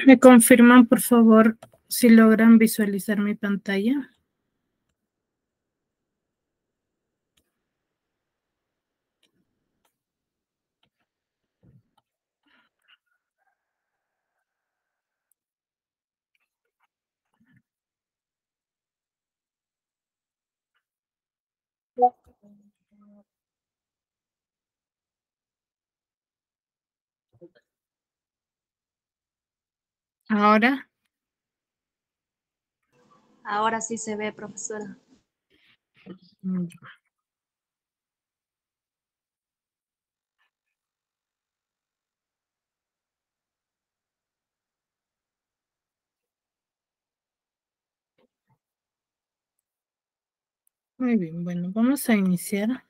¿Me confirman, por favor, si logran visualizar mi pantalla? Ahora. Ahora sí se ve, profesora. Muy bien, bueno, vamos a iniciar.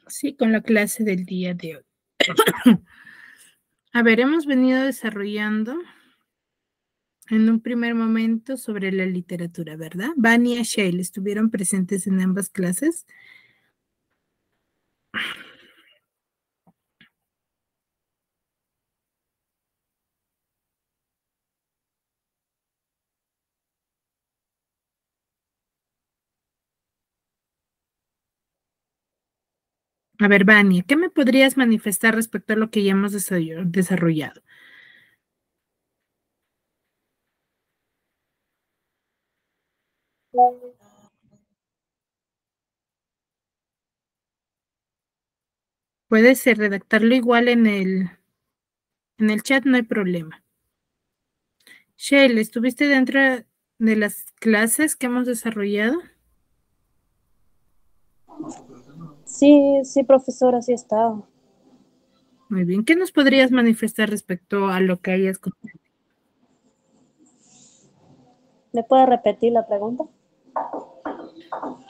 Sí, con la clase del día de hoy. A ver, hemos venido desarrollando en un primer momento sobre la literatura, ¿verdad? Vania y Shale estuvieron presentes en ambas clases. A ver, Vania, ¿qué me podrías manifestar respecto a lo que ya hemos desarrollado? Puedes redactarlo igual en el chat, no hay problema. Shale, ¿estuviste dentro de las clases que hemos desarrollado? Sí, profesora, sí estaba. Muy bien. ¿Qué nos podrías manifestar respecto a lo que hayas contado? ¿Me puede repetir la pregunta?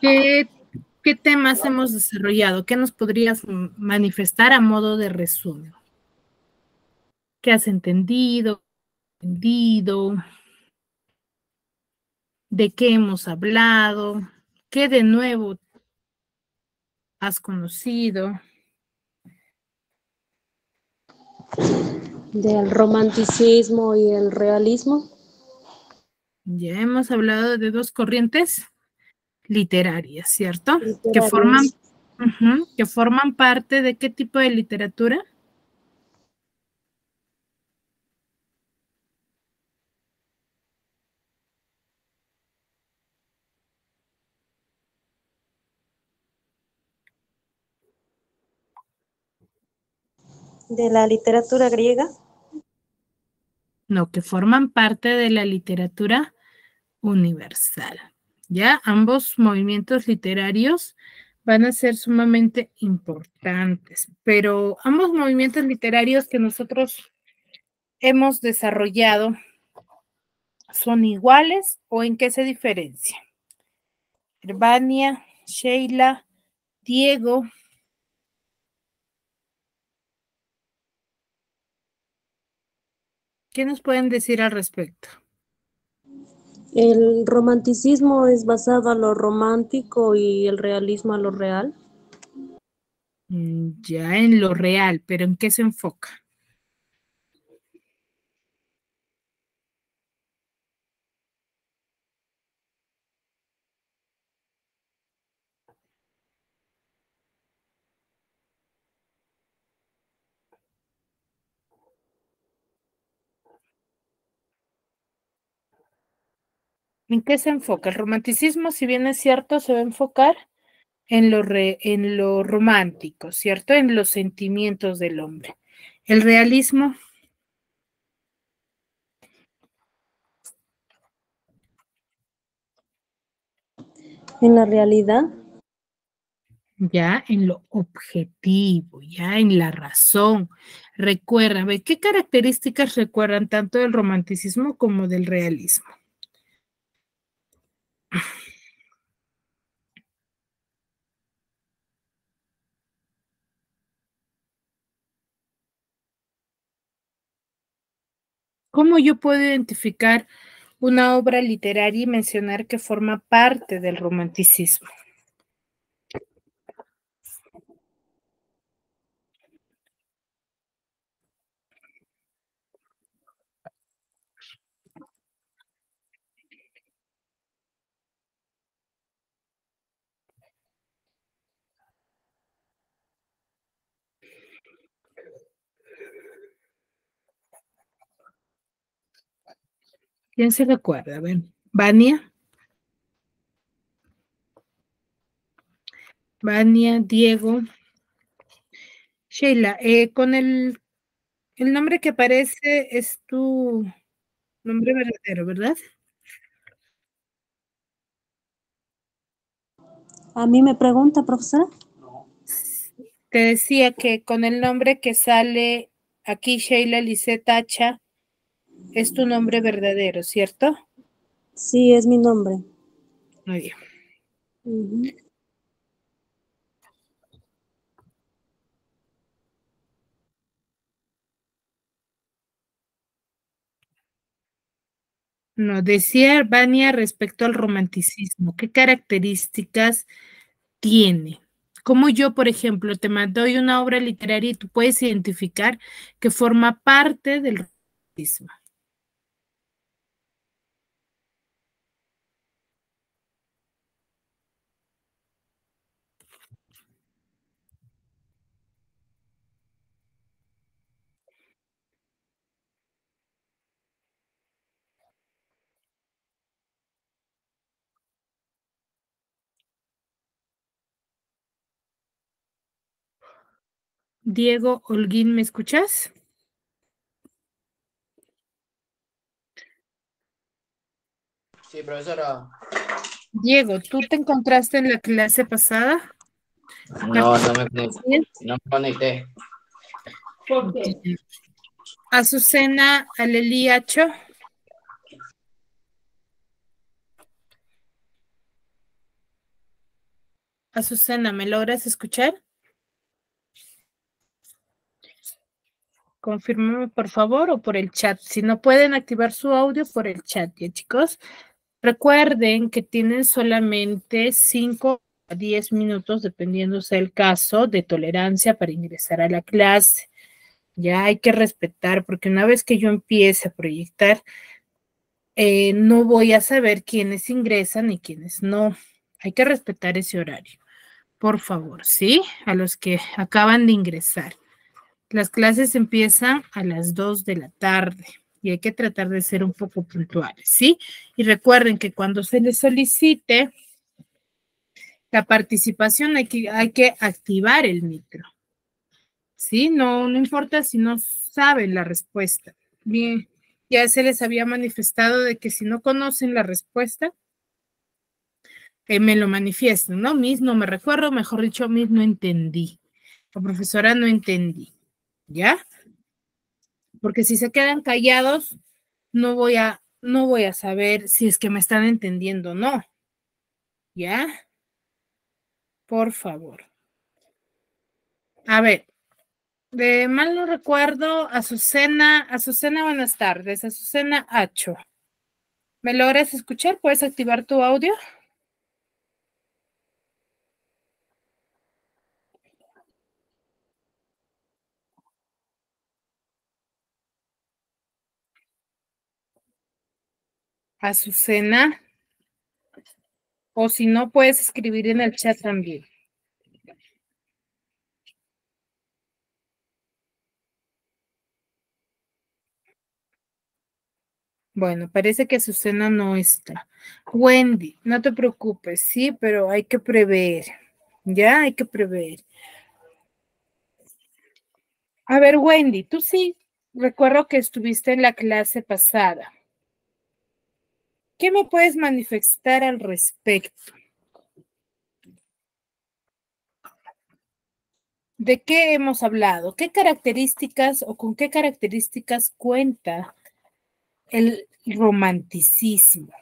¿Qué temas hemos desarrollado? ¿Qué nos podrías manifestar a modo de resumen? ¿Qué has entendido? ¿De qué hemos hablado? ¿Qué de nuevo has conocido? Del romanticismo y el realismo. Ya hemos hablado de dos corrientes literarias, ¿cierto? Literarias. Que forman parte de qué tipo de literatura. De la literatura griega. No, que forman parte de la literatura universal. Ya, ambos movimientos literarios van a ser sumamente importantes, pero ambos movimientos literarios que nosotros hemos desarrollado, ¿son iguales o en qué se diferencian? Vania, Sheila, Diego. ¿Qué nos pueden decir al respecto? El romanticismo es basado a lo romántico y el realismo a lo real. Ya en lo real, pero ¿en qué se enfoca? ¿En qué se enfoca? El romanticismo, si bien es cierto, se va a enfocar en lo romántico, ¿cierto? En los sentimientos del hombre. El realismo, En la realidad. ya en lo objetivo, ya en la razón. Recuerda, ¿ve qué características recuerdan tanto del romanticismo como del realismo? ¿Cómo yo puedo identificar una obra literaria y mencionar que forma parte del romanticismo? ¿Quién se recuerda? A ver, Vania. Vania, Diego. Sheila, con el nombre que aparece es tu nombre verdadero, ¿verdad? ¿A mí me pregunta, profesora? Te decía que con el nombre que sale aquí, Sheila Lisette Tacha, es tu nombre verdadero, ¿cierto? Sí, es mi nombre. Muy bien. Ujú. No, decía Vania respecto al romanticismo, ¿qué características tiene? Como yo, por ejemplo, te doy una obra literaria y tú puedes identificar que forma parte del romanticismo. Diego Holguín, ¿me escuchas? Sí, profesora. Diego, ¿tú te encontraste en la clase pasada? No, no me conecté. ¿Por qué? Azucena Alelí Acho. Azucena, ¿me logras escuchar? Confírmame por favor o por el chat. Si no pueden activar su audio por el chat, ¿ya chicos? Recuerden que tienen solamente 5 a 10 minutos, dependiendo sea el caso, de tolerancia para ingresar a la clase. Ya hay que respetar, porque una vez que yo empiece a proyectar, no voy a saber quiénes ingresan y quiénes no. Hay que respetar ese horario, por favor, ¿sí? A los que acaban de ingresar. Las clases empiezan a las 2 de la tarde y hay que tratar de ser un poco puntuales, ¿sí? Y recuerden que cuando se les solicite la participación hay que activar el micro, ¿sí? No, no importa si no saben la respuesta. Bien, ya se les había manifestado de que si no conocen la respuesta, me lo manifiesten, ¿no? Miss, no me recuerdo, mejor dicho, Miss, no entendí. O profesora, no entendí, ¿ya? Porque si se quedan callados, no voy a saber si es que me están entendiendo o no. ¿Ya? Por favor. A ver, de mal no recuerdo, Azucena, buenas tardes. Azucena Acho. ¿Me logras escuchar? ¿Puedes activar tu audio? Azucena. O si no, puedes escribir en el chat también. Bueno, parece que Azucena no está. Wendy, no te preocupes, sí, pero hay que prever. Ya hay que prever. A ver, Wendy, tú sí, recuerdo que estuviste en la clase pasada. ¿Qué me puedes manifestar al respecto? ¿De qué hemos hablado? ¿Qué características o con qué características cuenta el romanticismo?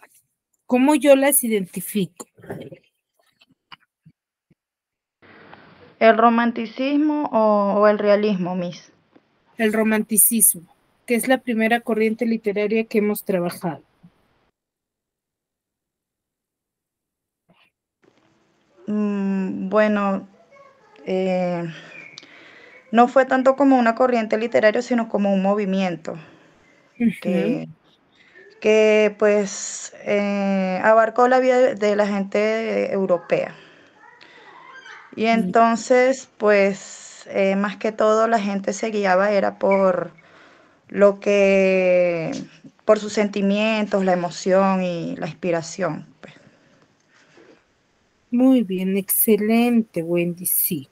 ¿Cómo yo las identifico? ¿El romanticismo o el realismo, Miss? El romanticismo, que es la primera corriente literaria que hemos trabajado. Bueno, no fue tanto como una corriente literaria, sino como un movimiento que pues abarcó la vida de la gente europea. Y entonces, pues, más que todo la gente se guiaba era por lo que por sus sentimientos, la emoción y la inspiración, pues. Muy bien, excelente, Wendy, sí.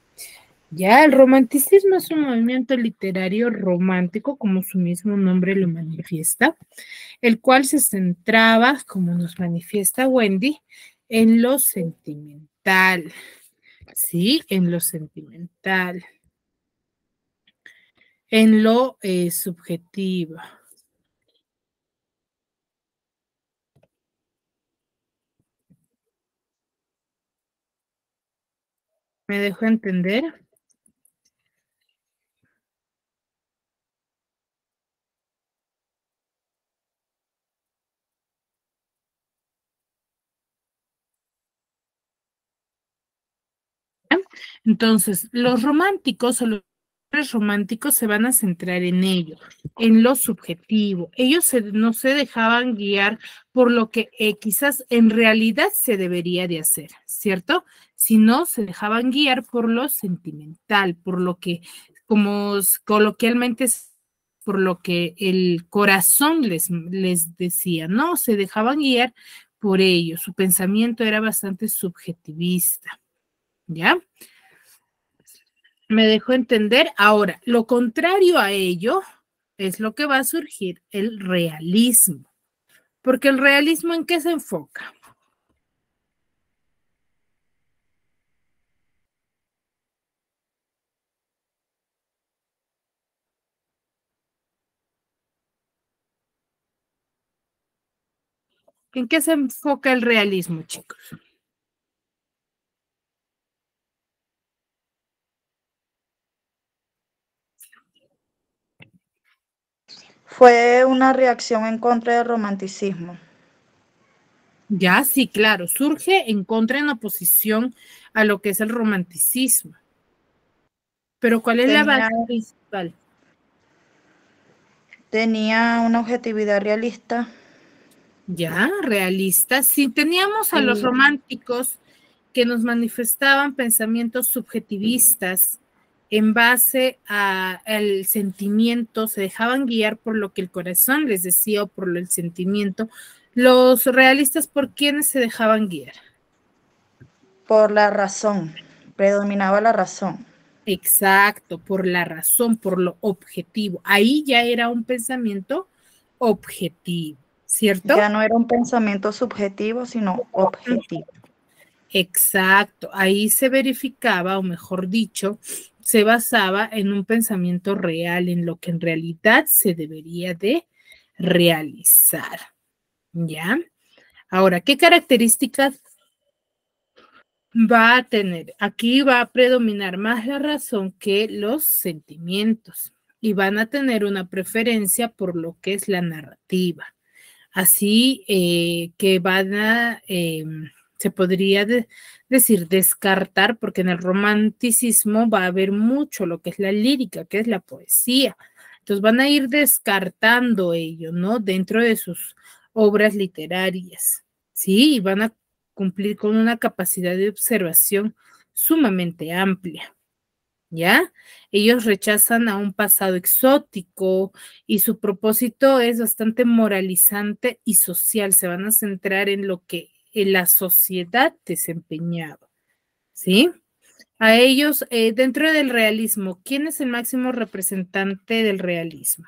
Ya, el romanticismo es un movimiento literario romántico, como su mismo nombre lo manifiesta, el cual se centraba, como nos manifiesta Wendy, en lo sentimental, ¿sí? En lo sentimental, en lo subjetivo. ¿Me dejo entender? Entonces, los románticos o los románticos se van a centrar en ello, en lo subjetivo. Ellos no se dejaban guiar por lo que quizás en realidad se debería de hacer, ¿cierto? Sino se dejaban guiar por lo sentimental, por lo que, como coloquialmente, por lo que el corazón les decía, ¿no? Se dejaban guiar por ello. Su pensamiento era bastante subjetivista, ¿ya? Me dejó entender. Ahora, lo contrario a ello es lo que va a surgir, el realismo. Porque el realismo, ¿en qué se enfoca? ¿En qué se enfoca el realismo, chicos? Fue una reacción en contra del romanticismo. Ya, sí, claro, surge en contra, en oposición a lo que es el romanticismo. Pero ¿cuál es la base principal? Tenía una objetividad realista. Ya, realista. Si teníamos a los románticos que nos manifestaban pensamientos subjetivistas en base al sentimiento, se dejaban guiar por lo que el corazón les decía o por el sentimiento. Los realistas, ¿por quiénes se dejaban guiar? Por la razón, predominaba la razón. Exacto, por la razón, por lo objetivo. Ahí ya era un pensamiento objetivo, ¿cierto? Ya no era un pensamiento subjetivo, sino objetivo. Exacto, ahí se verificaba, o mejor dicho, se basaba en un pensamiento real, en lo que en realidad se debería de realizar. ¿Ya? Ahora, ¿qué características va a tener? Aquí va a predominar más la razón que los sentimientos y van a tener una preferencia por lo que es la narrativa. Así que van a, se podría decir, descartar, porque en el romanticismo va a haber mucho lo que es la lírica, que es la poesía. Entonces van a ir descartando ello, ¿no? Dentro de sus obras literarias, ¿sí? Y van a cumplir con una capacidad de observación sumamente amplia. ¿Ya? Ellos rechazan a un pasado exótico y su propósito es bastante moralizante y social. Se van a centrar en lo que en la sociedad desempeñaba, ¿sí? A ellos, dentro del realismo, ¿quién es el máximo representante del realismo?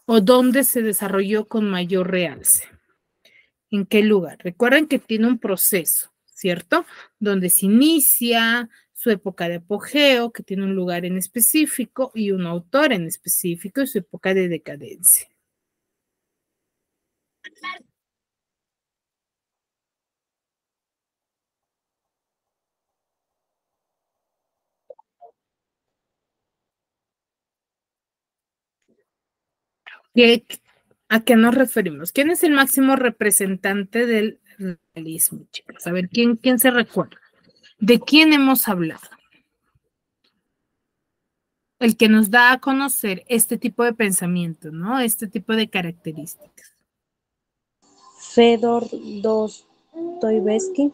¿O dónde se desarrolló con mayor realce? ¿En qué lugar? Recuerden que tiene un proceso, ¿cierto? Donde se inicia su época de apogeo, que tiene un lugar en específico y un autor en específico y su época de decadencia. ¿A qué nos referimos? ¿Quién es el máximo representante del realismo, chicos? A ver, ¿quién se recuerda? ¿De quién hemos hablado? El que nos da a conocer este tipo de pensamiento, ¿no? Este tipo de características. Fedor Dostoyevsky.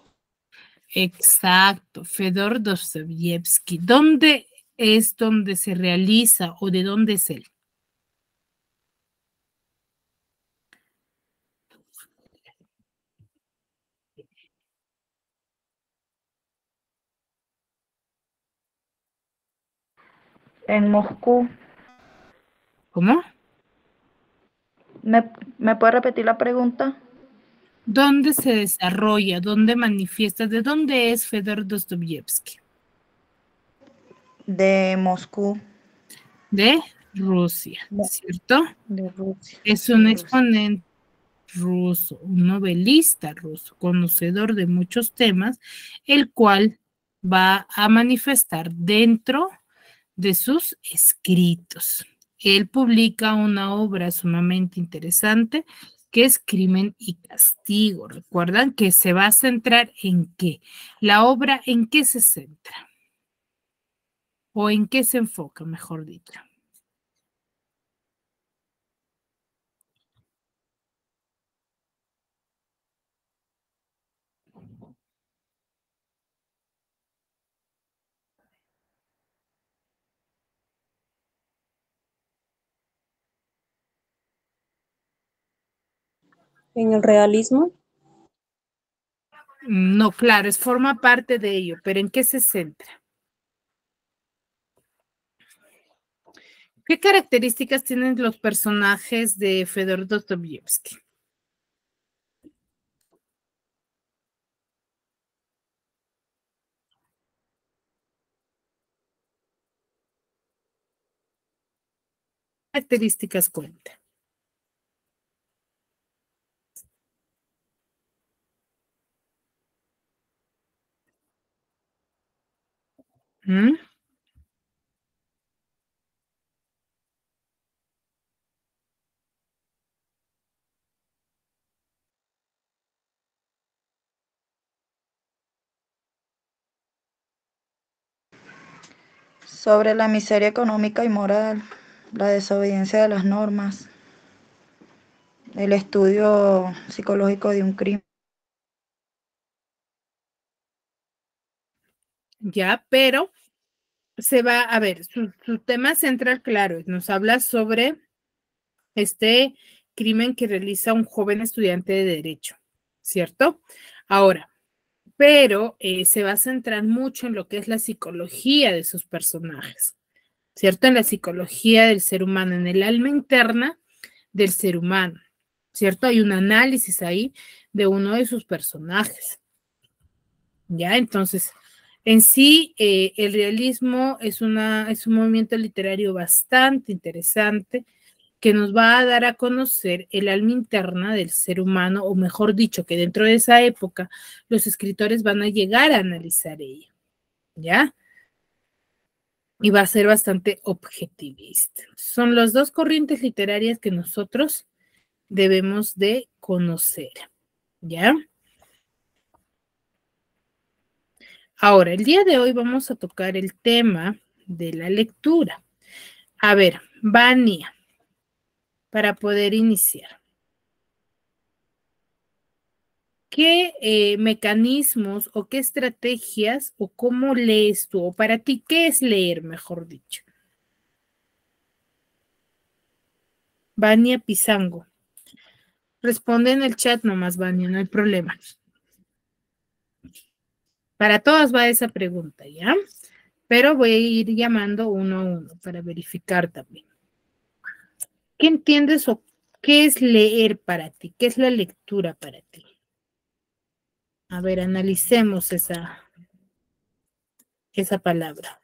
Exacto, Fedor Dostoyevsky. ¿Dónde es donde se realiza o de dónde es él? En Moscú. ¿Cómo? ¿Me puede repetir la pregunta? ¿Dónde se desarrolla? ¿Dónde manifiesta? ¿De dónde es Fedor Dostoyevsky? De Moscú. De Rusia, ¿cierto? De Rusia. Es un exponente ruso, un novelista ruso, conocedor de muchos temas, el cual va a manifestar dentro de sus escritos. Él publica una obra sumamente interesante que es Crimen y Castigo. Recuerdan que se va a centrar en qué. La obra, ¿en qué se centra? O en qué se enfoca, mejor dicho. En el realismo, No, claro, forma parte de ello, pero ¿en qué se centra? ¿Qué características tienen los personajes de Fedor Dostoyevsky? Características cuenta. ¿Mm? Sobre la miseria económica y moral, la desobediencia de las normas, el estudio psicológico de un crimen. Ya, pero se va a ver, su tema central, claro, nos habla sobre este crimen que realiza un joven estudiante de Derecho, ¿cierto? Ahora, pero se va a centrar mucho en lo que es la psicología de sus personajes, ¿cierto? En la psicología del ser humano, en el alma interna del ser humano, ¿cierto? Hay un análisis ahí de uno de sus personajes, ¿ya? Entonces, en sí, el realismo es un movimiento literario bastante interesante que nos va a dar a conocer el alma interna del ser humano, o mejor dicho, que dentro de esa época los escritores van a llegar a analizar ella, ¿ya? Y va a ser bastante objetivista. Son las dos corrientes literarias que nosotros debemos de conocer, ¿ya? Ahora, el día de hoy vamos a tocar el tema de la lectura. A ver, Vania, para poder iniciar. ¿Qué mecanismos o qué estrategias o cómo lees tú? O para ti, ¿qué es leer, mejor dicho? Vania Pizango. Responde en el chat nomás, Vania, no hay problema. Para todas va esa pregunta, ¿ya? Pero voy a ir llamando uno a uno para verificar también. ¿Qué entiendes o qué es leer para ti? ¿Qué es la lectura para ti? A ver, analicemos esa palabra.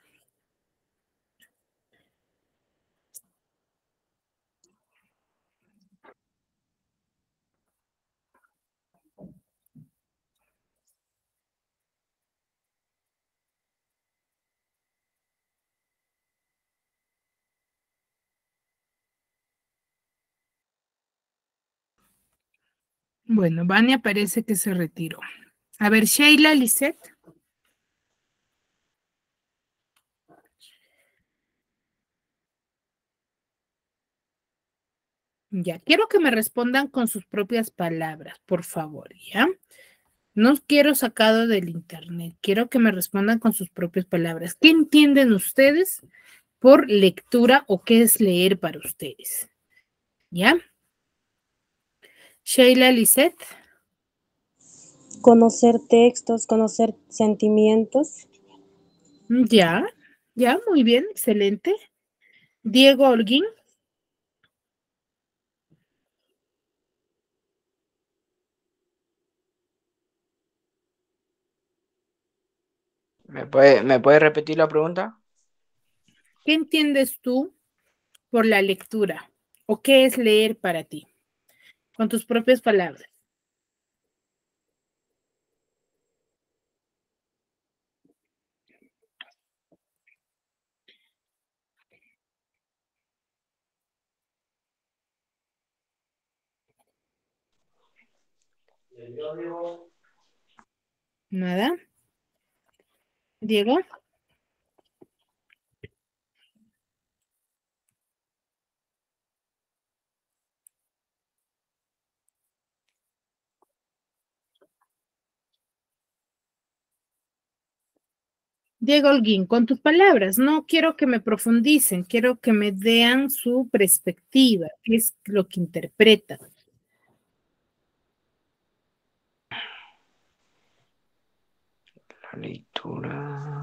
Bueno, Vania parece que se retiró. A ver, Sheila, Lisette. Ya, quiero que me respondan con sus propias palabras, por favor, ¿ya? No quiero sacado del internet, quiero que me respondan con sus propias palabras. ¿Qué entienden ustedes por lectura o qué es leer para ustedes? ¿Ya? Sheila, Lisette. conocer textos, conocer sentimientos. Ya, muy bien, excelente. Diego Holguín. ¿Me puede repetir la pregunta? ¿Qué entiendes tú por la lectura? ¿O qué es leer para ti? Con tus propias palabras. Nada. Diego. Diego Holguín, con tus palabras, no quiero que me profundicen, quiero que me den su perspectiva, qué es lo que interpretan. La lectura.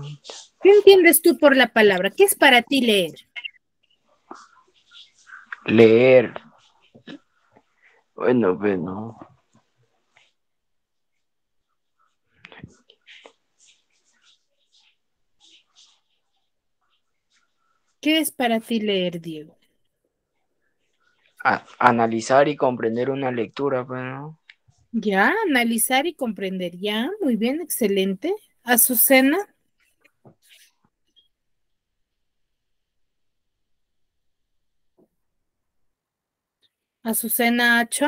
¿Qué entiendes tú por la palabra? ¿Qué es para ti leer? Leer. Bueno, pues no. ¿Qué es para ti leer, Diego? Analizar y comprender una lectura, pues, ¿no? Ya, analizar y comprender. Ya, muy bien, excelente. Azucena. Azucena Hacho.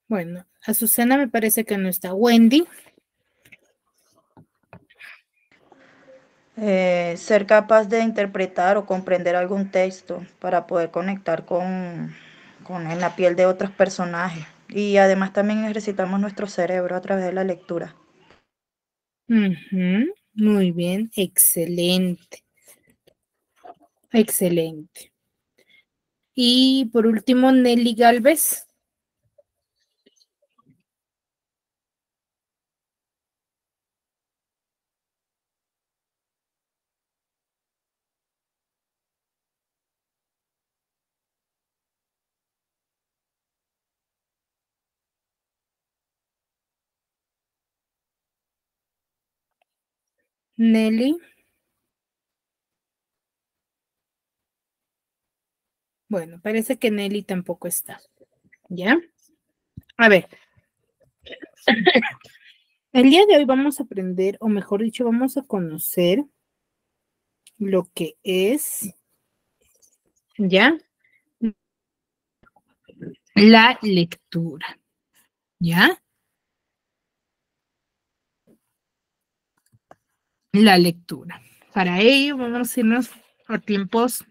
Bueno, Azucena me parece que no está. Wendy. Ser capaz de interpretar o comprender algún texto para poder conectar en la piel de otros personajes. Y además también ejercitamos nuestro cerebro a través de la lectura. Muy bien, excelente. Excelente. Y por último, Nelly Galvez. Nelly. Bueno, parece que Nelly tampoco está. ¿Ya? A ver. El día de hoy vamos a aprender, o mejor dicho, vamos a conocer lo que es, ¿ya? La lectura. ¿Ya? La lectura. Para ello vamos a irnos a tiempos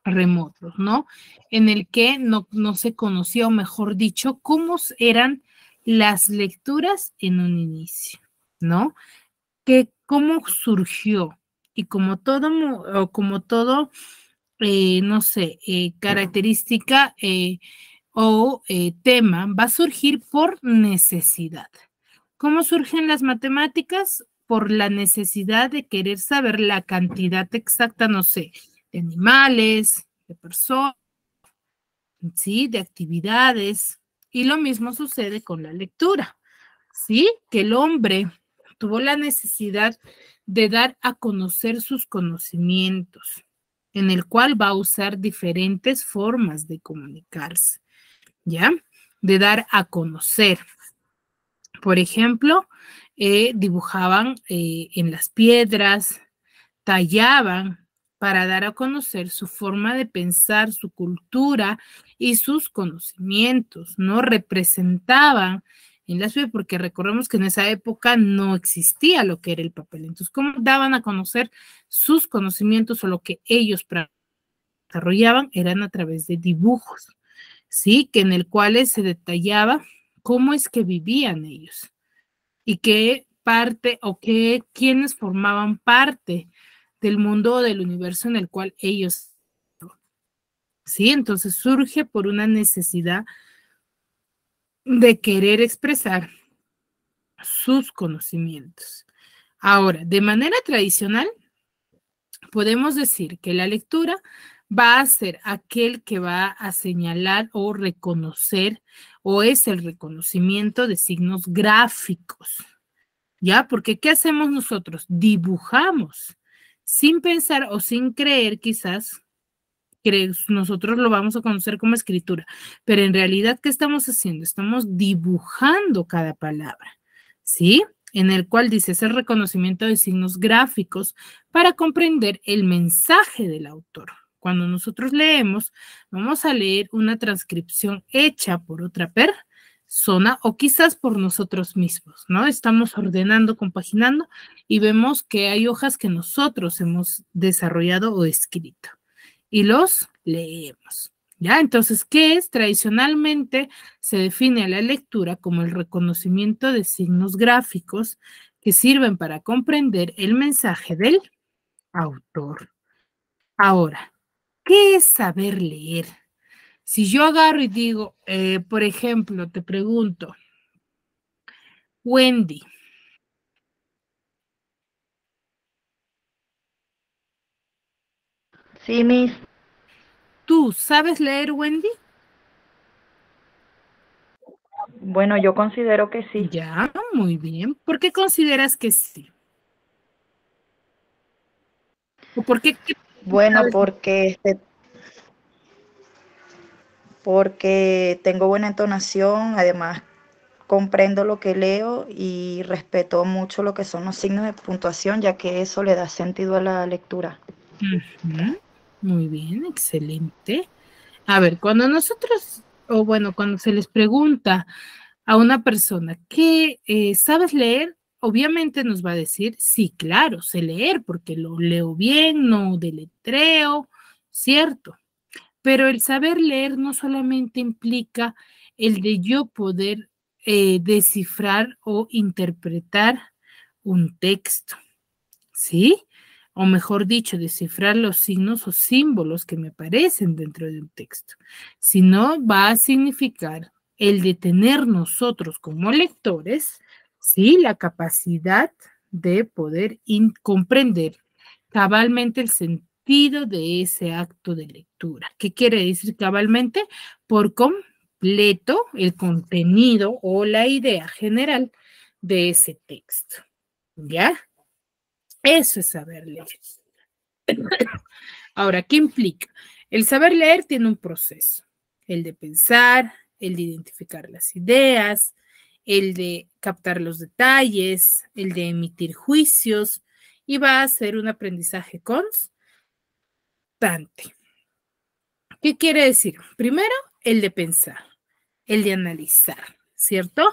remotos, ¿no? En el que no se conocía, o mejor dicho, cómo eran las lecturas en un inicio, ¿no? Que cómo surgió y como todo, no sé, característica o tema va a surgir por necesidad. ¿Cómo surgen las matemáticas? Por la necesidad de querer saber la cantidad exacta, no sé, de animales, de personas, ¿sí? De actividades. Y lo mismo sucede con la lectura, ¿sí? Que el hombre tuvo la necesidad de dar a conocer sus conocimientos, en el cual va a usar diferentes formas de comunicarse, ¿ya? De dar a conocer. Por ejemplo, dibujaban en las piedras, tallaban para dar a conocer su forma de pensar, su cultura y sus conocimientos, ¿no? Representaban en las piedras, porque recordemos que en esa época no existía lo que era el papel. Entonces, ¿cómo daban a conocer sus conocimientos o lo que ellos practicaban? desarrollaban eran a través de dibujos, ¿sí? Que en el cual se detallaba cómo es que vivían ellos y qué parte o quiénes formaban parte del mundo o del universo en el cual ellos, ¿sí? Entonces surge por una necesidad de querer expresar sus conocimientos. Ahora, de manera tradicional, podemos decir que la lectura va a ser aquel que va a señalar o reconocer o es el reconocimiento de signos gráficos, ¿ya? Porque ¿qué hacemos nosotros? Dibujamos sin pensar o sin creer quizás que nosotros lo vamos a conocer como escritura, pero en realidad, ¿qué estamos haciendo? Estamos dibujando cada palabra, ¿sí? En el cual dice ese reconocimiento de signos gráficos para comprender el mensaje del autor. Cuando nosotros leemos, vamos a leer una transcripción hecha por otra persona o quizás por nosotros mismos, ¿no? Estamos ordenando, compaginando y vemos que hay hojas que nosotros hemos desarrollado o escrito y los leemos. ¿Ya? Entonces, ¿qué es? Tradicionalmente se define a la lectura como el reconocimiento de signos gráficos que sirven para comprender el mensaje del autor. Ahora, ¿qué es saber leer? Si yo agarro y digo, por ejemplo, te pregunto, Wendy, Sí, Miss. ¿tú sabes leer, Wendy? Bueno, yo considero que sí. Ya, muy bien. ¿Por qué consideras que sí? ¿O por qué crees que Bueno, sabes? porque tengo buena entonación, además comprendo lo que leo y respeto mucho lo que son los signos de puntuación, ya que eso le da sentido a la lectura. Ujú. Muy bien, excelente. A ver, cuando nosotros, o bueno, cuando se les pregunta a una persona que sabes leer, obviamente nos va a decir, sí, claro, sé leer porque lo leo bien, no deletreo, ¿cierto? Pero el saber leer no solamente implica el de yo poder descifrar o interpretar un texto, ¿sí? O mejor dicho, descifrar los signos o símbolos que me aparecen dentro de un texto, sino va a significar el de tener nosotros como lectores, ¿sí? La capacidad de poder comprender cabalmente el sentido de ese acto de lectura. ¿Qué quiere decir cabalmente? Por completo el contenido o la idea general de ese texto. ¿Ya? Eso es saber leer. Ahora, ¿qué implica? El saber leer tiene un proceso, el de pensar, el de identificar las ideas, el de captar los detalles, el de emitir juicios y va a ser un aprendizaje constante. ¿Qué quiere decir? Primero, el de pensar, el de analizar, ¿cierto?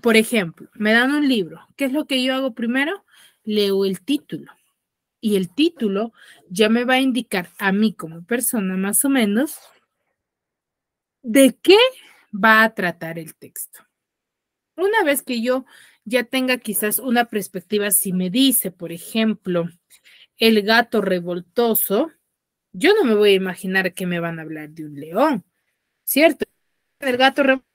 Por ejemplo, me dan un libro. ¿Qué es lo que yo hago primero? Leo el título. Y el título ya me va a indicar a mí como persona más o menos de qué va a tratar el texto. Una vez que yo ya tenga quizás una perspectiva, si me dice, por ejemplo, el gato revoltoso, yo no me voy a imaginar que me van a hablar de un león, ¿cierto? El gato revoltoso,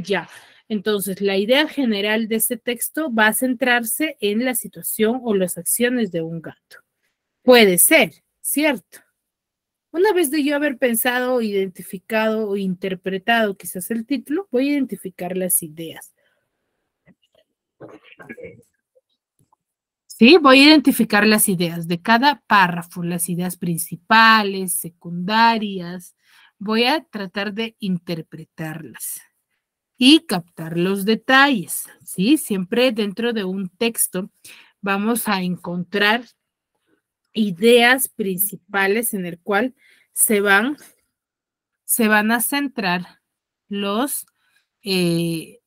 ya. Entonces, la idea general de este texto va a centrarse en la situación o las acciones de un gato. Puede ser, ¿cierto? Una vez de yo haber pensado, identificado o interpretado quizás el título, voy a identificar las ideas. Sí, voy a identificar las ideas de cada párrafo, las ideas principales, secundarias. Voy a tratar de interpretarlas y captar los detalles. Sí, siempre dentro de un texto vamos a encontrar ideas principales en el cual se van a centrar los, se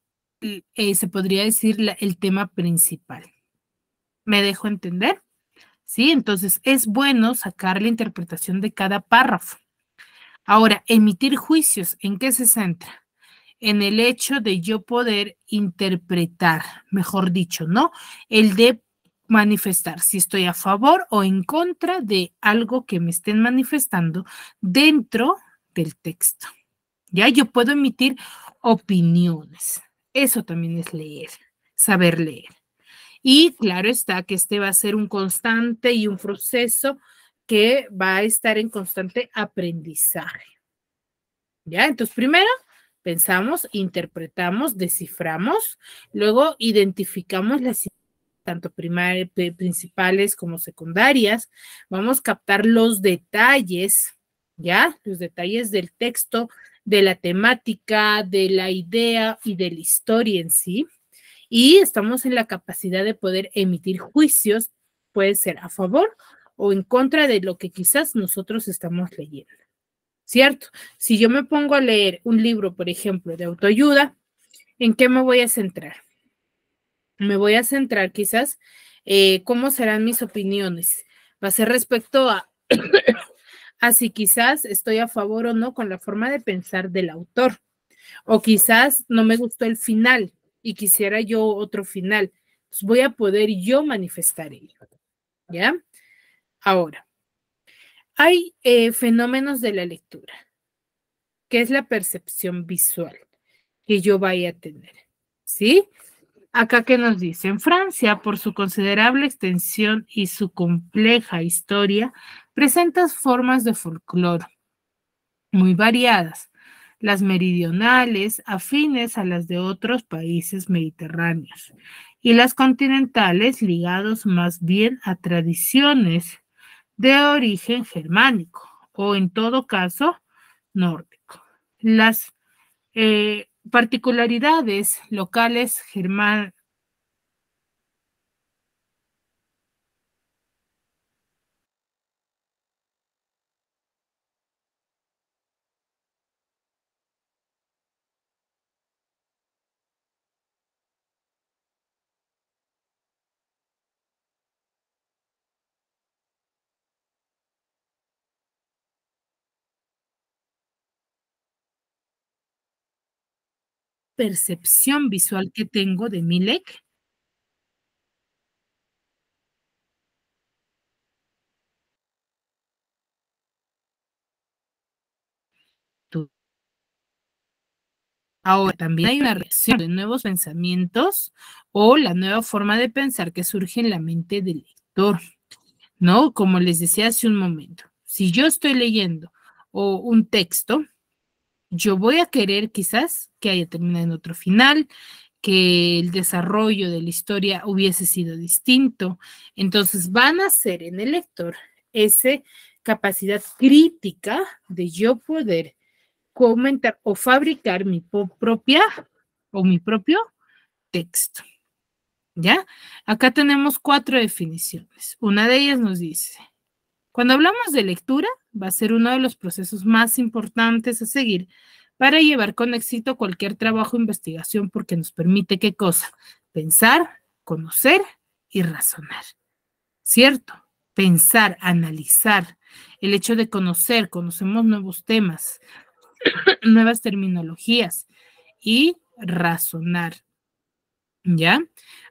podría decir, el tema principal. ¿Me dejo entender? ¿sí? Entonces, es bueno sacar la interpretación de cada párrafo. Ahora, emitir juicios, ¿en qué se centra? En el hecho de yo poder interpretar, mejor dicho, ¿no? El de manifestar si estoy a favor o en contra de algo que me estén manifestando dentro del texto. Ya yo puedo emitir opiniones. Eso también es leer, saber leer. Y claro está que este va a ser un constante y un proceso que va a estar en constante aprendizaje. ¿Ya? Entonces, primero pensamos, interpretamos, desciframos, luego identificamos las tanto principales como secundarias, vamos a captar los detalles, ¿ya? Los detalles del texto, de la temática, de la idea y de la historia en sí, y estamos en la capacidad de poder emitir juicios, puede ser a favor o en contra de lo que quizás nosotros estamos leyendo. ¿Cierto? Si yo me pongo a leer un libro, por ejemplo, de autoayuda, ¿en qué me voy a centrar? Me voy a centrar quizás cómo serán mis opiniones. Va a ser respecto a, a si quizás estoy a favor o no con la forma de pensar del autor. O quizás no me gustó el final y quisiera yo otro final. Pues voy a poder yo manifestar ello. ¿Ya? Ahora, hay fenómenos de la lectura, que es la percepción visual que yo vaya a tener, ¿sí? Acá que nos dice, en Francia, por su considerable extensión y su compleja historia, presenta formas de folclore muy variadas, las meridionales afines a las de otros países mediterráneos y las continentales ligados más bien a tradiciones de origen germánico o en todo caso nórdico. Las particularidades locales germánicas percepción visual que tengo de Milek. Ahora también hay una reacción de nuevos pensamientos o la nueva forma de pensar que surge en la mente del lector, ¿no? Como les decía hace un momento, si yo estoy leyendo o un texto, yo voy a querer quizás que haya terminado en otro final, que el desarrollo de la historia hubiese sido distinto. Entonces van a ser en el lector esa capacidad crítica de yo poder comentar o fabricar mi propia o mi propio texto. ¿Ya? Acá tenemos 4 definiciones. Una de ellas nos dice, cuando hablamos de lectura, va a ser uno de los procesos más importantes a seguir para llevar con éxito cualquier trabajo o investigación porque nos permite, ¿qué cosa? Pensar, conocer y razonar. ¿Cierto? Pensar, analizar, el hecho de conocer, conocemos nuevos temas, nuevas terminologías y razonar. ¿Ya?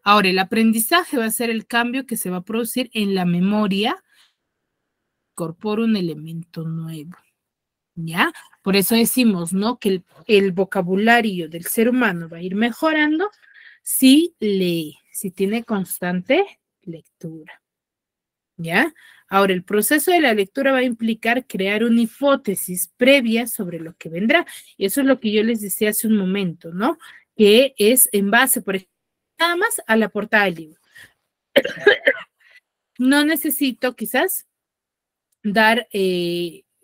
Ahora, el aprendizaje va a ser el cambio que se va a producir en la memoria, incorpora un elemento nuevo. ¿Ya? Por eso decimos, ¿no? Que el vocabulario del ser humano va a ir mejorando si lee, si tiene constante lectura. ¿Ya? Ahora, el proceso de la lectura va a implicar crear una hipótesis previa sobre lo que vendrá. Y eso es lo que yo les decía hace un momento, ¿no? Que es en base, por ejemplo, nada más a la portada del libro. No necesito quizás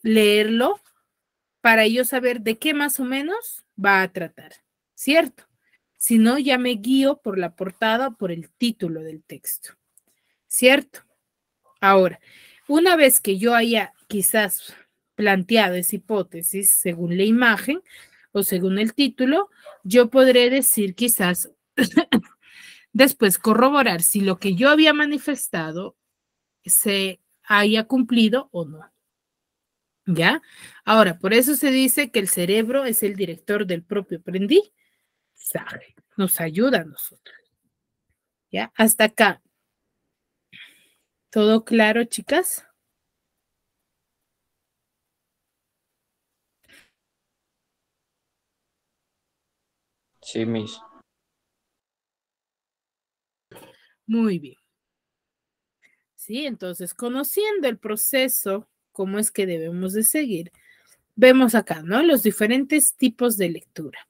leerlo para yo saber de qué más o menos va a tratar, ¿cierto? Si no, ya me guío por la portada o por el título del texto, ¿cierto? Ahora, una vez que yo haya quizás planteado esa hipótesis según la imagen o según el título, yo podré decir quizás después corroborar si lo que yo había manifestado se haya cumplido o no. ¿Ya? Ahora, por eso se dice que el cerebro es el director del propio aprendizaje. Nos ayuda a nosotros. ¿Ya? Hasta acá. ¿Todo claro, chicas? Sí, Miss. Muy bien. Sí, entonces, conociendo el proceso, cómo es que debemos de seguir, vemos acá, ¿no? Los diferentes tipos de lectura,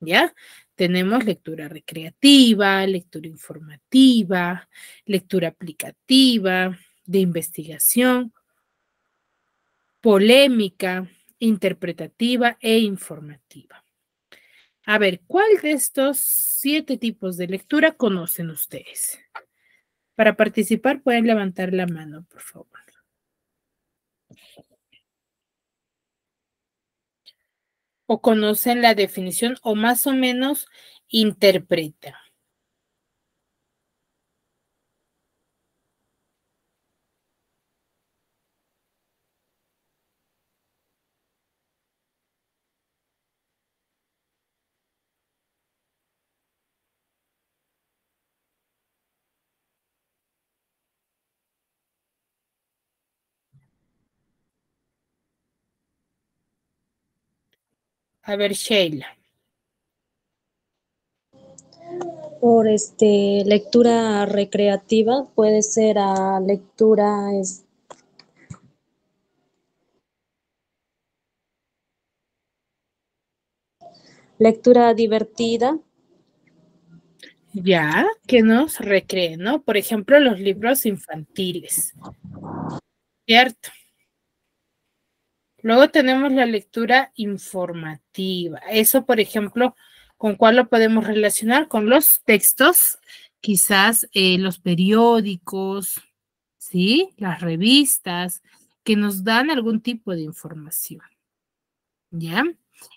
¿ya? Tenemos lectura recreativa, lectura informativa, lectura aplicativa, de investigación, polémica, interpretativa e informativa. A ver, ¿cuál de estos 7 tipos de lectura conocen ustedes? Para participar pueden levantar la mano, por favor. O conocen la definición o más o menos interpretan. A ver, Sheila. Por lectura recreativa puede ser a lectura divertida. Ya, que nos recreen, ¿no? Por ejemplo, los libros infantiles. ¿Cierto? Luego tenemos la lectura informativa. Eso, por ejemplo, ¿con cuál lo podemos relacionar? Con los textos, quizás los periódicos, ¿sí? Las revistas, que nos dan algún tipo de información. ¿Ya?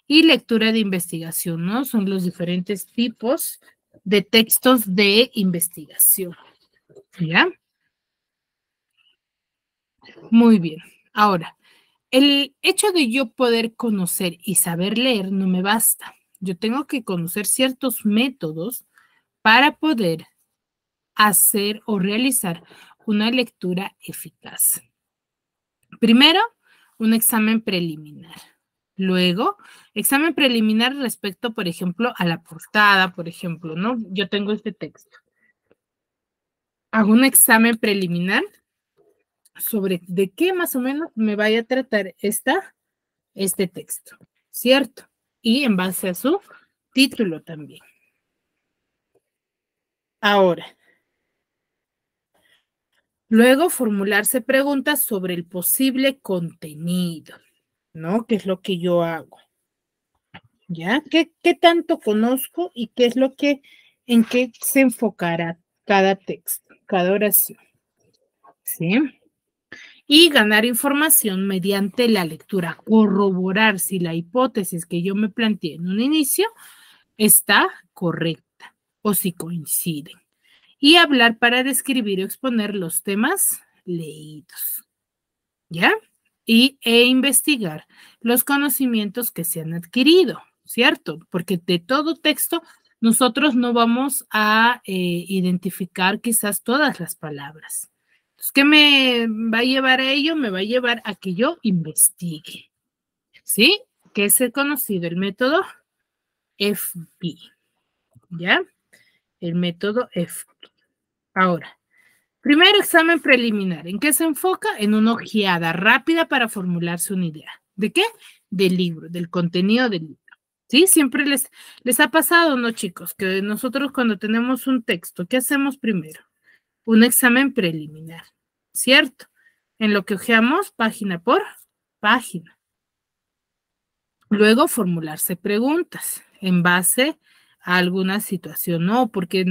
Y lectura de investigación, ¿no? Son los diferentes tipos de textos de investigación. ¿Ya? Muy bien. Ahora, el hecho de yo poder conocer y saber leer no me basta. Yo tengo que conocer ciertos métodos para poder hacer o realizar una lectura eficaz. Primero, un examen preliminar. Luego, examen preliminar respecto, por ejemplo, a la portada, por ejemplo, ¿no? Yo tengo este texto. Hago un examen preliminar sobre de qué más o menos me vaya a tratar este texto, ¿cierto? Y en base a su título también. Ahora, luego formularse preguntas sobre el posible contenido, ¿no? ¿Qué es lo que yo hago? ¿Ya? ¿Qué tanto conozco y qué es lo que, en qué se enfocará cada texto, cada oración? ¿Sí? Y ganar información mediante la lectura, corroborar si la hipótesis que yo me planteé en un inicio está correcta o si coinciden. Y hablar para describir o exponer los temas leídos. ¿Ya? E investigar los conocimientos que se han adquirido, ¿cierto? Porque de todo texto nosotros no vamos a identificar quizás todas las palabras. Entonces, ¿qué me va a llevar a ello? Me va a llevar a que yo investigue, ¿sí? Que es el conocido, el método FP, ¿ya? El método FP. Ahora, primero examen preliminar. ¿En qué se enfoca? En una ojeada rápida para formularse una idea. ¿De qué? Del libro, del contenido del libro. ¿Sí? Siempre les ha pasado, ¿no, chicos? Que nosotros cuando tenemos un texto, ¿qué hacemos primero? Un examen preliminar, ¿cierto? En lo que ojeamos página por página. Luego formularse preguntas en base a alguna situación, ¿no? Porque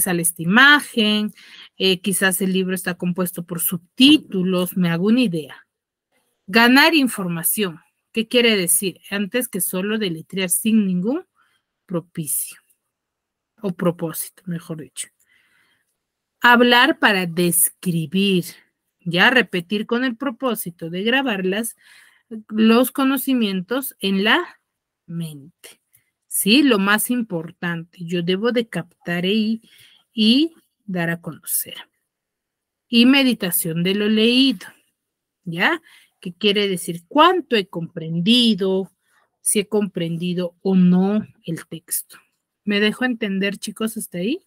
sale esta imagen, quizás el libro está compuesto por subtítulos, me hago una idea. Ganar información, ¿qué quiere decir? Antes que solo deletrear sin ningún propicio o propósito, mejor dicho. Hablar para describir, ya repetir con el propósito de grabar los conocimientos en la mente. ¿Sí? Lo más importante, yo debo de captar y dar a conocer. Y meditación de lo leído, ¿ya? ¿Qué quiere decir? ¿Cuánto he comprendido? Si he comprendido o no el texto. ¿Me dejo entender, chicos, hasta ahí?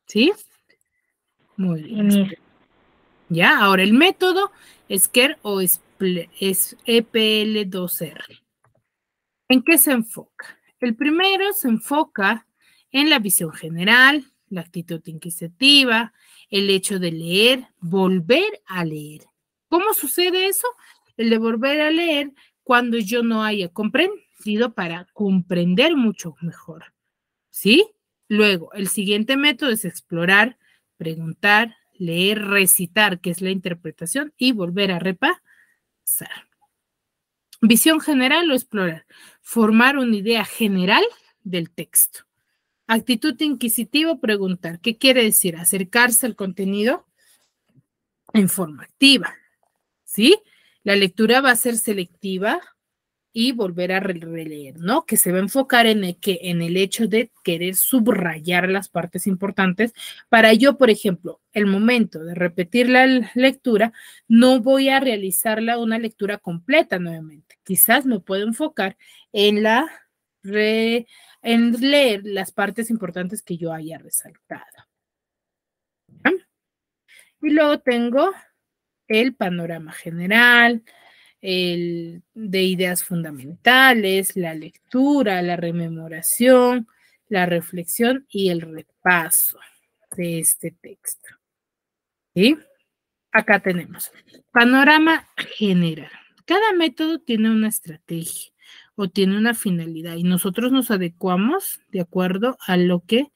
¿Sí? Muy bien. Ya, ahora el método SCARE o es EPL2R. ¿En qué se enfoca? El primero se enfoca en la visión general, la actitud inquisitiva, el hecho de leer, volver a leer. ¿Cómo sucede eso? El de volver a leer cuando yo no haya comprendido para comprender mucho mejor. ¿Sí? Luego, el siguiente método es explorar, preguntar, leer, recitar, que es la interpretación, y volver a repasar. Visión general o explorar. Formar una idea general del texto. Actitud inquisitiva o preguntar. ¿Qué quiere decir? Acercarse al contenido en forma activa. ¿Sí? La lectura va a ser selectiva y volver a releer, ¿no? Que se va a enfocar en el hecho de querer subrayar las partes importantes para yo, por ejemplo, el momento de repetir la lectura, no voy a realizarla una lectura completa nuevamente. Quizás me puedo enfocar en en leer las partes importantes que yo haya resaltado. ¿Ah? Y luego tengo el panorama general, de ideas fundamentales, la lectura, la rememoración, la reflexión y el repaso de este texto. ¿Sí? Acá tenemos panorama general. Cada método tiene una estrategia o tiene una finalidad y nosotros nos adecuamos de acuerdo a lo que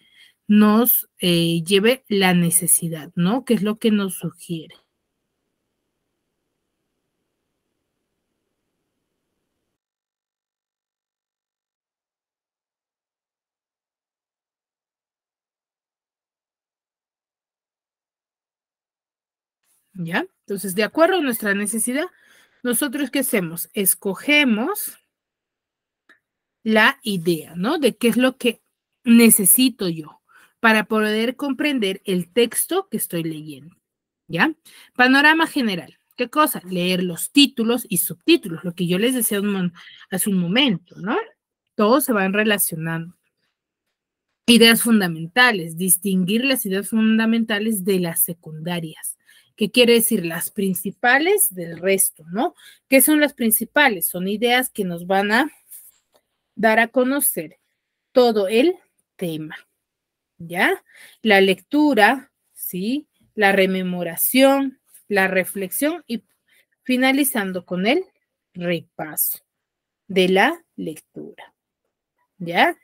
nos lleve la necesidad, ¿no? ¿Qué es lo que nos sugiere? ¿Ya? Entonces, de acuerdo a nuestra necesidad, nosotros ¿qué hacemos? Escogemos la idea, ¿no? De qué es lo que necesito yo para poder comprender el texto que estoy leyendo, ¿ya? Panorama general. ¿Qué cosa? Leer los títulos y subtítulos, lo que yo les decía hace un momento, ¿no? Todos se van relacionando. Ideas fundamentales, distinguir las ideas fundamentales de las secundarias. ¿Qué quiere decir? Las principales del resto, ¿no? ¿Qué son las principales? Son ideas que nos van a dar a conocer todo el tema, ¿ya? La lectura, ¿sí? La rememoración, la reflexión y finalizando con el repaso de la lectura, ¿ya?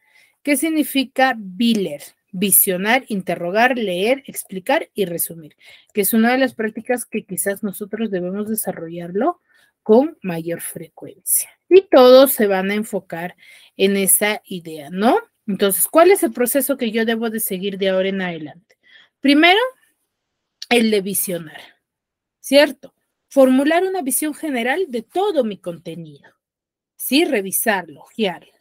¿Qué significa BILER? Visionar, interrogar, leer, explicar y resumir, que es una de las prácticas que quizás nosotros debemos desarrollarlo con mayor frecuencia. Y todos se van a enfocar en esa idea, ¿no? Entonces, ¿cuál es el proceso que yo debo de seguir de ahora en adelante? Primero, el de visionar, ¿cierto? Formular una visión general de todo mi contenido, ¿sí? Revisarlo, ojearlo.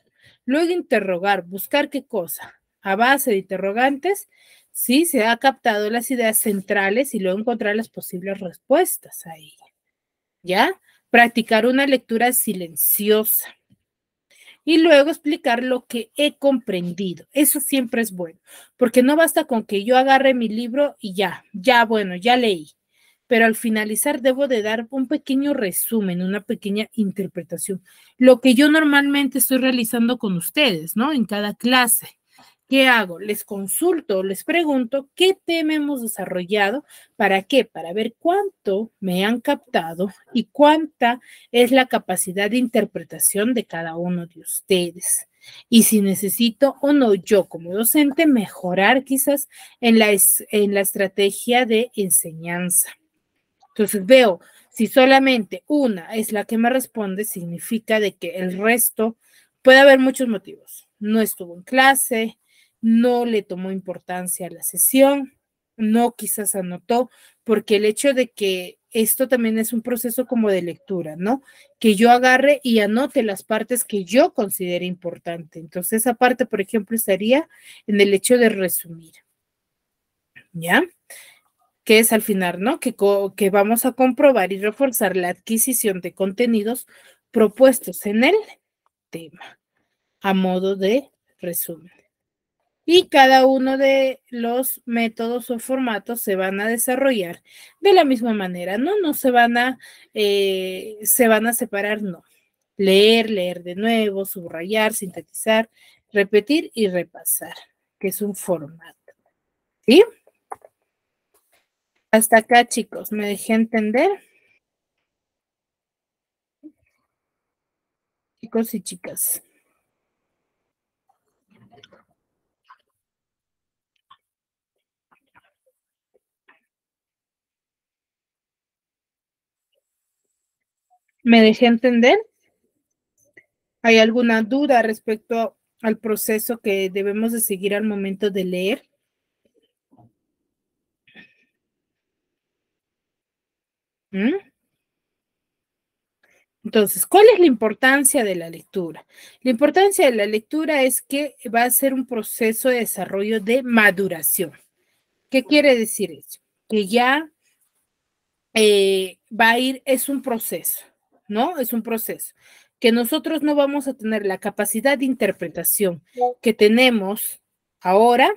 Luego interrogar, buscar qué cosa. A base de interrogantes, sí, se ha captado las ideas centrales y luego encontrar las posibles respuestas a ella. ¿Ya? Practicar una lectura silenciosa. Y luego explicar lo que he comprendido. Eso siempre es bueno, porque no basta con que yo agarre mi libro y bueno, ya leí. Pero al finalizar debo de dar un pequeño resumen, una pequeña interpretación. Lo que yo normalmente estoy realizando con ustedes, ¿no? En cada clase. ¿Qué hago? Les consulto, les pregunto qué tema hemos desarrollado, ¿para qué? Para ver cuánto me han captado y cuánta es la capacidad de interpretación de cada uno de ustedes. Y si necesito o no yo como docente mejorar quizás en la estrategia de enseñanza. Entonces veo, si solamente una es la que me responde, significa de que el resto Puede haber muchos motivos. No estuvo en clase, no le tomó importancia a la sesión, no quizás anotó, porque el hecho de que esto también es un proceso como de lectura, ¿no? Que yo agarre y anote las partes que yo considere importante. Entonces, esa parte, por ejemplo, estaría en el hecho de resumir, ¿ya? Que es al final, ¿no? Que vamos a comprobar y reforzar la adquisición de contenidos propuestos en el tema, a modo de resumen. Y cada uno de los métodos o formatos se van a desarrollar de la misma manera, ¿no? No se van a separar, no. Leer, leer de nuevo, subrayar, sintetizar, repetir y repasar, que es un formato. ¿Sí? Hasta acá, chicos, ¿me dejé entender? Chicos y chicas. ¿Me dejé entender? ¿Hay alguna duda respecto al proceso que debemos de seguir al momento de leer? ¿Mm? Entonces, ¿cuál es la importancia de la lectura? La importancia de la lectura es que va a ser un proceso de desarrollo de maduración. ¿Qué quiere decir eso? Que ya va a ir, es un proceso, ¿no? Es un proceso. Que nosotros no vamos a tener la capacidad de interpretación que tenemos ahora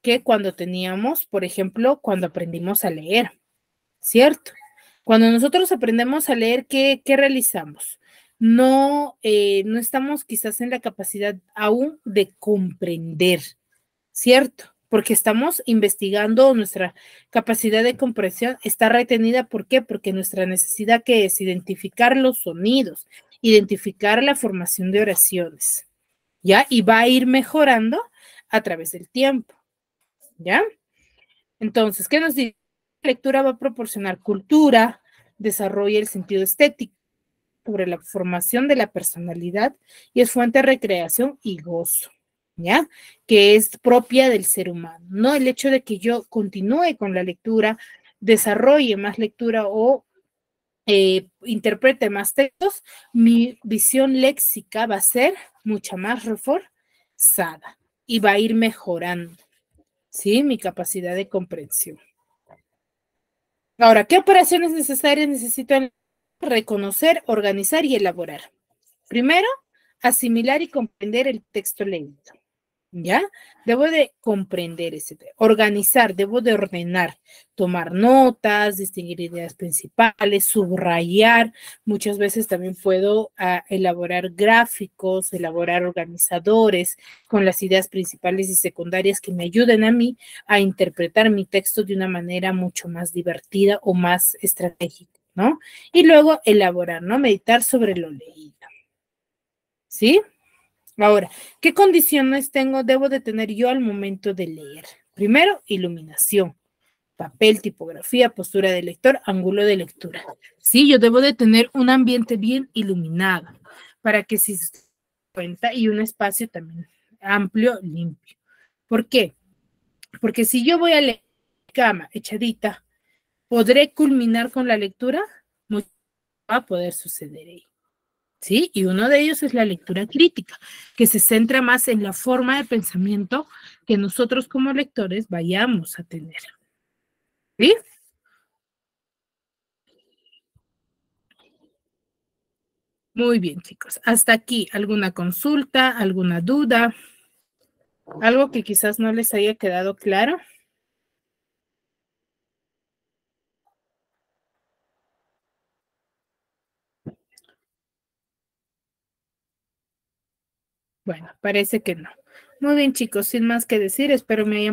que cuando teníamos, por ejemplo, cuando aprendimos a leer, ¿cierto? Cuando nosotros aprendemos a leer, ¿qué realizamos? No estamos quizás en la capacidad aún de comprender, ¿cierto? Porque estamos investigando, nuestra capacidad de comprensión está retenida. ¿Por qué? Porque nuestra necesidad que es identificar los sonidos, identificar la formación de oraciones, ¿ya? Y va a ir mejorando a través del tiempo, ¿ya? Entonces, ¿qué nos dice? La lectura va a proporcionar cultura, desarrolla el sentido estético sobre la formación de la personalidad y es fuente de recreación y gozo, ¿ya? Que es propia del ser humano, ¿no? El hecho de que yo continúe con la lectura, desarrolle más lectura o interprete más textos, mi visión léxica va a ser mucha más reforzada y va a ir mejorando, ¿sí? Mi capacidad de comprensión. Ahora, ¿qué operaciones necesarias necesito reconocer, organizar y elaborar? Primero, asimilar y comprender el texto leído, ¿ya? Debo de comprender ese texto, organizar, debo de ordenar, tomar notas, distinguir ideas principales, subrayar. Muchas veces también puedo elaborar gráficos, elaborar organizadores con las ideas principales y secundarias que me ayuden a mí a interpretar mi texto de una manera mucho más divertida o más estratégica, ¿no? Y luego elaborar, ¿no? Meditar sobre lo leído. ¿Sí? Ahora, ¿qué condiciones debo de tener yo al momento de leer? Primero, iluminación, papel, tipografía, postura del lector, ángulo de lectura. Sí, yo debo de tener un ambiente bien iluminado para que se cuenta y un espacio también amplio, limpio. ¿Por qué? Porque si yo voy a leer cama echadita, ¿podré culminar con la lectura? No va a poder suceder ahí. ¿Sí? Y uno de ellos es la lectura crítica, que se centra más en la forma de pensamiento que nosotros como lectores vayamos a tener. ¿Sí? Muy bien, chicos. Hasta aquí, ¿alguna consulta, alguna duda? ¿Algo que quizás no les haya quedado claro? Bueno, parece que no. Muy bien, chicos, sin más que decir, espero me hayan